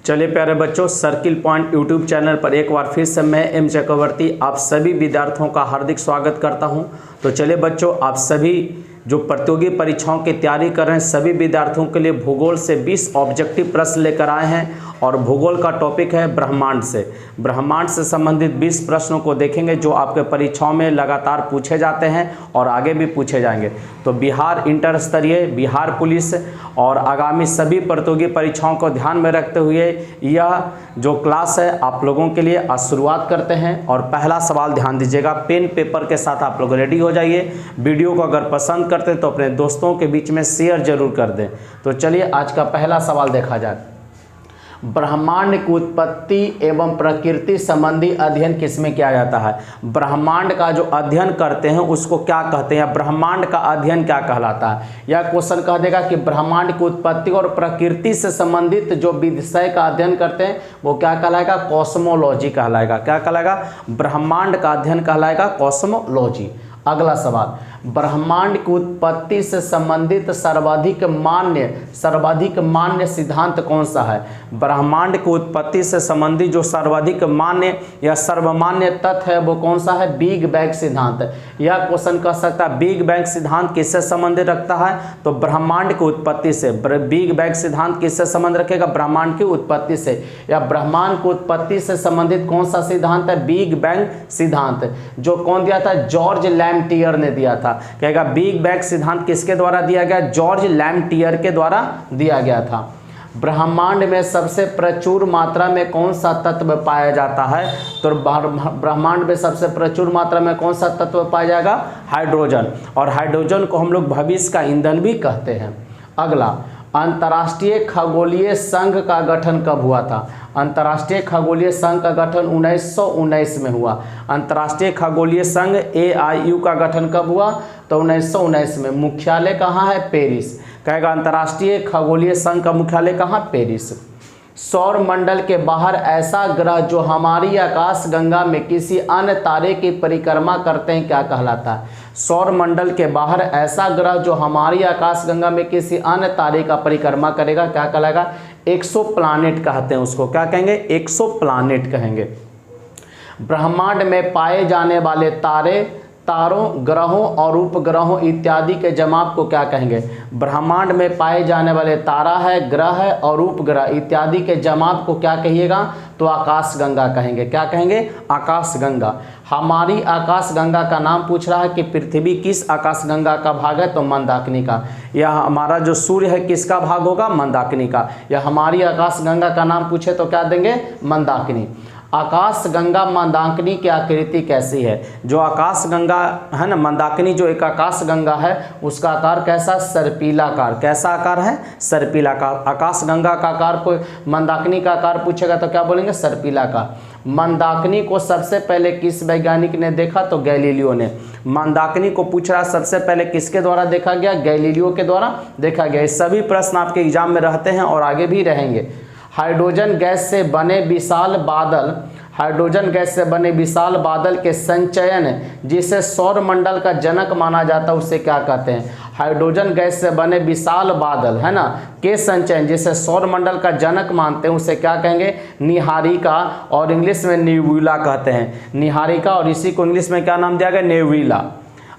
चलिए प्यारे बच्चों, सर्किल पॉइंट यूट्यूब चैनल पर एक बार फिर से मैं एम चक्रवर्ती आप सभी विद्यार्थियों का हार्दिक स्वागत करता हूं। तो चलिए बच्चों, आप सभी जो प्रतियोगी परीक्षाओं की तैयारी कर रहे हैं सभी विद्यार्थियों के लिए भूगोल से 20 ऑब्जेक्टिव प्रश्न लेकर आए हैं और भूगोल का टॉपिक है ब्रह्मांड से। ब्रह्मांड से संबंधित 20 प्रश्नों को देखेंगे जो आपके परीक्षाओं में लगातार पूछे जाते हैं और आगे भी पूछे जाएंगे। तो बिहार इंटर स्तरीय, बिहार पुलिस और आगामी सभी प्रतियोगी परीक्षाओं को ध्यान में रखते हुए यह जो क्लास है आप लोगों के लिए आज शुरुआत करते हैं। और पहला सवाल ध्यान दीजिएगा, पेन पेपर के साथ आप लोग रेडी हो जाइए। वीडियो को अगर पसंद करते हैं तो अपने दोस्तों के बीच में शेयर जरूर कर दें। तो चलिए आज का पहला सवाल देखा जाए। ब्रह्मांड की उत्पत्ति एवं प्रकृति संबंधी अध्ययन किसमें किया जाता है? ब्रह्मांड का जो अध्ययन करते हैं उसको क्या कहते हैं? ब्रह्मांड का अध्ययन क्या कहलाता है? यह क्वेश्चन कह देगा कि ब्रह्मांड की उत्पत्ति और प्रकृति से संबंधित जो विषय का अध्ययन करते हैं वो क्या कहलाएगा? कॉस्मोलॉजी कहलाएगा। क्या कहलाएगा? ब्रह्मांड का अध्ययन कहलाएगा कॉस्मोलॉजी। अगला सवाल, ब्रह्मांड की उत्पत्ति से संबंधित सर्वाधिक मान्य सिद्धांत कौन सा है? ब्रह्मांड की उत्पत्ति से संबंधित जो सर्वाधिक मान्य या सर्वमान्य तथ्य है वो कौन सा है? बिग बैंग सिद्धांत। यह क्वेश्चन कह सकता है बिग बैंग सिद्धांत किससे संबंधित रखता है? तो ब्रह्मांड की उत्पत्ति से। बिग बैंग सिद्धांत किससे संबंध रखेगा? ब्रह्मांड की उत्पत्ति से। या ब्रह्मांड की उत्पत्ति से संबंधित कौन सा सिद्धांत है? बिग बैंग सिद्धांत। जो कौन दिया था? जॉर्ज लैम्टियर ने दिया था। कहेगा बिग बैंग सिद्धांत किसके द्वारा दिया गया? जॉर्ज लैम्टियर के द्वारा दिया गया था। ब्रह्मांड में सबसे प्रचुर मात्रा में कौन सा तत्व पाया जाता है? तो ब्रह्मांड में सबसे प्रचुर मात्रा में कौन सा तत्व पाया जाएगा? हाइड्रोजन। और हाइड्रोजन को हम लोग भविष्य का ईंधन भी कहते हैं। अगला, अंतर्राष्ट्रीय खगोलीय संघ का गठन कब हुआ था? अंतर्राष्ट्रीय खगोलीय संघ का गठन 1919 में हुआ। अंतर्राष्ट्रीय खगोलीय संघ AIU का गठन कब हुआ? तो 1919 में। मुख्यालय कहाँ है? पेरिस। कहेगा अंतर्राष्ट्रीय खगोलीय संघ का मुख्यालय कहाँ? पेरिस। सौर मंडल के बाहर ऐसा ग्रह जो हमारी आकाश गंगा में किसी अन्य तारे की परिक्रमा करते हैं क्या कहलाता है? सौर मंडल के बाहर ऐसा ग्रह जो हमारी आकाश गंगा में किसी अन्य तारे का परिक्रमा करेगा क्या कहलाएगा? एक्सो प्लानेट कहते हैं उसको। क्या कहेंगे? एक्सो प्लानेट कहेंगे। ब्रह्मांड में पाए जाने वाले तारों, ग्रहों और उपग्रहों इत्यादि के जमाव को क्या कहेंगे? ब्रह्मांड में पाए जाने वाले तारा है, ग्रह है और उपग्रह इत्यादि के जमाव को क्या कहिएगा? तो आकाशगंगा कहेंगे। क्या कहेंगे? आकाशगंगा। हमारी आकाशगंगा का नाम पूछ रहा है कि पृथ्वी किस आकाशगंगा का भाग है? तो मंदाकिनी का। या हमारा जो सूर्य है किसका भाग होगा? मंदाकिनी का। या हमारी आकाशगंगा का नाम पूछे तो क्या देंगे? मंदाकिनी। आकाशगंगा मंदाकिनी की आकृति कैसी है? जो आकाशगंगा है ना, मंदाकिनी जो एक आकाशगंगा है उसका आकार कैसा? सर्पिलाकार। कैसा आकार है? सर्पिलाकार। आकाशगंगा का आकार को मंदाकिनी का आकार पूछेगा तो क्या बोलेंगे? सर्पिलाकार। मंदाकिनी को सबसे पहले किस वैज्ञानिक ने देखा? तो गैलीलियो ने। मंदाकिनी को पूछ रहा सबसे पहले किसके द्वारा देखा गया? गैलीलियो के द्वारा देखा गया। ये सभी प्रश्न आपके एग्जाम में रहते हैं और आगे भी रहेंगे। हाइड्रोजन गैस से बने विशाल बादल के संचयन जिसे सौर मंडल का जनक माना जाता है उसे क्या कहते हैं? हाइड्रोजन गैस से बने विशाल बादल है ना के संचयन जिसे सौर मंडल का जनक मानते हैं उसे क्या कहेंगे? निहारिका। और इंग्लिश में नेबुला कहते हैं। निहारिका। और इसी को इंग्लिश में क्या नाम दिया गया? नेबुला।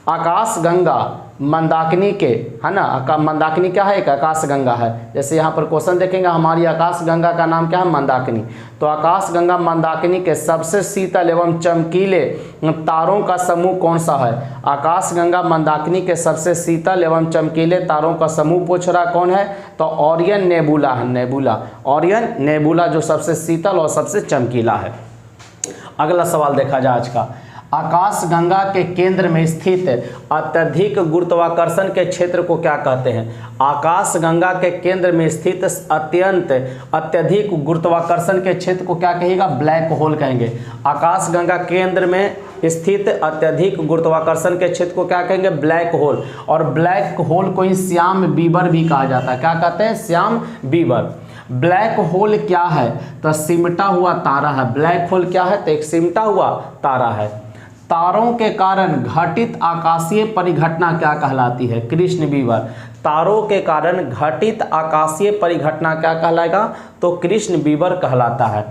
आकाशगंगा मंदाकिनी के है ना, मंदाकिनी क्या है? एक आकाशगंगा है। जैसे यहाँ पर क्वेश्चन देखेंगे हमारी आकाशगंगा का नाम क्या है? मंदाकिनी। तो आकाशगंगा मंदाकिनी के सबसे शीतल एवं चमकीले तारों का समूह कौन सा है? आकाशगंगा मंदाकिनी के सबसे शीतल एवं चमकीले तारों का समूह पूछ रहा कौन है? तो ओरियन नेबुला है। नेबुला। ओरियन नेबुला जो सबसे शीतल और सबसे चमकीला है। अगला सवाल देखा जाए आज का। आकाशगंगा के केंद्र में स्थित अत्यधिक गुरुत्वाकर्षण के क्षेत्र को क्या कहते हैं? आकाशगंगा के केंद्र में स्थित अत्यधिक गुरुत्वाकर्षण के क्षेत्र को क्या कहेगा? ब्लैक होल कहेंगे। आकाशगंगा केंद्र में स्थित अत्यधिक गुरुत्वाकर्षण के क्षेत्र को क्या कहेंगे? Black hole. और ब्लैक होल को ही श्याम बीवर भी कहा जाता है। क्या कहते हैं? श्याम बीवर। ब्लैक होल क्या है? तो सिमटा हुआ तारा है। ब्लैक होल क्या है? तो एक सिमटा हुआ तारा है। तारों के कारण घटित आकाशीय परिघटना क्या कहलाती है? कृष्ण विवर। तारों के कारण घटित आकाशीय परिघटना क्या कहलाएगा? तो कृष्ण विवर कहलाता है।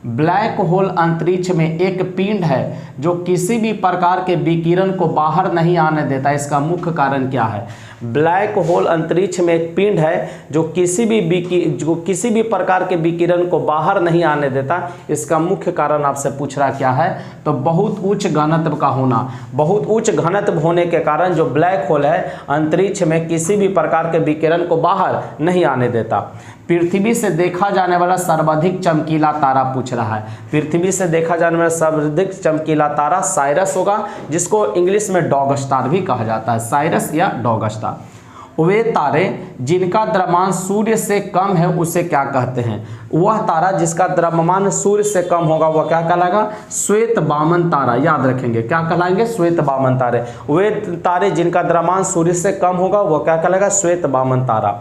ब्लैक होल अंतरिक्ष में एक पिंड है जो किसी भी प्रकार के विकिरण को बाहर नहीं आने देता, इसका मुख्य कारण क्या है? ब्लैक होल अंतरिक्ष में एक पिंड है जो किसी भी प्रकार के विकिरण को बाहर नहीं आने देता, इसका मुख्य कारण आपसे पूछ रहा क्या है? तो बहुत उच्च घनत्व का होना। बहुत उच्च घनत्व होने के कारण जो ब्लैक होल है अंतरिक्ष में किसी भी प्रकार के विकिरण को बाहर नहीं आने देता। पृथ्वी से देखा जाने वाला सर्वाधिक चमकीला तारा पूछ रहा है। पृथ्वी से देखा जाने वाला सर्वाधिक चमकीला तारा साइरस होगा, जिसको इंग्लिश में डॉग स्टार भी कहा जाता है, साइरस या डॉग स्टार। वे तारे जिनका द्रव्यमान सूर्य से कम है उसे क्या कहते हैं? वह तारा जिसका द्रव्यमान सूर्य से कम होगा वह क्या कहलाएगा? श्वेत वामन तारा। याद रखेंगे, क्या कहलाएंगे? श्वेत वामन तारे। वे तारे जिनका द्रव्यमान सूर्य से कम होगा वह क्या कहलाएगा? श्वेत वामन तारा।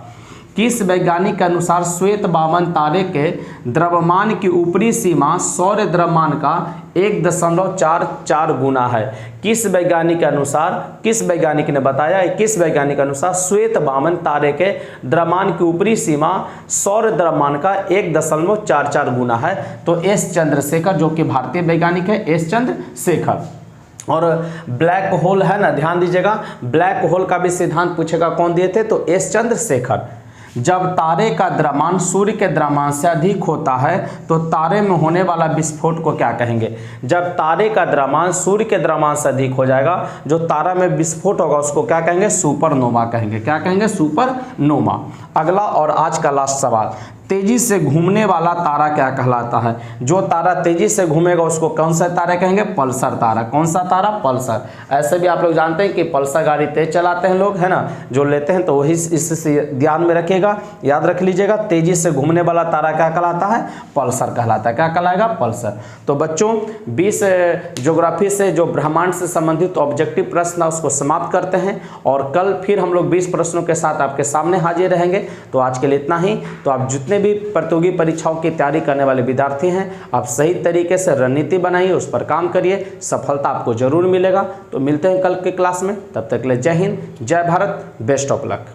किस वैज्ञानिक के अनुसार श्वेत वामन तारे के द्रव्यमान की ऊपरी सीमा सौर द्रव्यमान का 1.44 गुना है? किस वैज्ञानिक के अनुसार, किस वैज्ञानिक ने बताया? किस वैज्ञानिक के अनुसार श्वेत वामन तारे के द्रव्यमान की ऊपरी सीमा सौर द्रव्यमान का 1.44 गुना है? तो एस चंद्रशेखर, जो कि भारतीय वैज्ञानिक है, एस चंद्रशेखर। और ब्लैक होल है ना, ध्यान दीजिएगा, ब्लैक होल का भी सिद्धांत पूछेगा, कौन दिए थे? तो एस चंद्रशेखर। जब तारे का द्रव्यमान सूर्य के द्रव्यमान से अधिक होता है तो तारे में होने वाला विस्फोट को क्या कहेंगे? जब तारे का द्रव्यमान सूर्य के द्रव्यमान से अधिक हो जाएगा, जो तारा में विस्फोट होगा उसको क्या कहेंगे? सुपरनोवा कहेंगे। क्या कहेंगे? सुपरनोवा। अगला और आज का लास्ट सवाल, तेजी से घूमने वाला तारा क्या कहलाता है? जो तारा तेजी से घूमेगा उसको कौन सा तारा कहेंगे? पल्सर तारा। कौन सा तारा? पल्सर। ऐसे भी आप लोग जानते हैं कि पल्सर गाड़ी तेज चलाते हैं लोग, है ना, जो लेते हैं, तो वही इससे ध्यान में रखिएगा, याद रख लीजिएगा। तेजी से घूमने वाला तारा क्या कहलाता है? पल्सर कहलाता है। क्या कहलाएगा? पल्सर। तो बच्चों 20 ज्योग्राफी से जो ब्रह्मांड से संबंधित ऑब्जेक्टिव प्रश्न है उसको समाप्त करते हैं, और कल फिर हम लोग 20 प्रश्नों के साथ आपके सामने हाजिर रहेंगे। तो आज के लिए इतना ही। तो आप जितने भी प्रतियोगी परीक्षाओं की तैयारी करने वाले विद्यार्थी हैं, आप सही तरीके से रणनीति बनाइए, उस पर काम करिए, सफलता आपको जरूर मिलेगा। तो मिलते हैं कल के क्लास में, तब तक के लिए जय हिंद, जय भारत, बेस्ट ऑफ लक।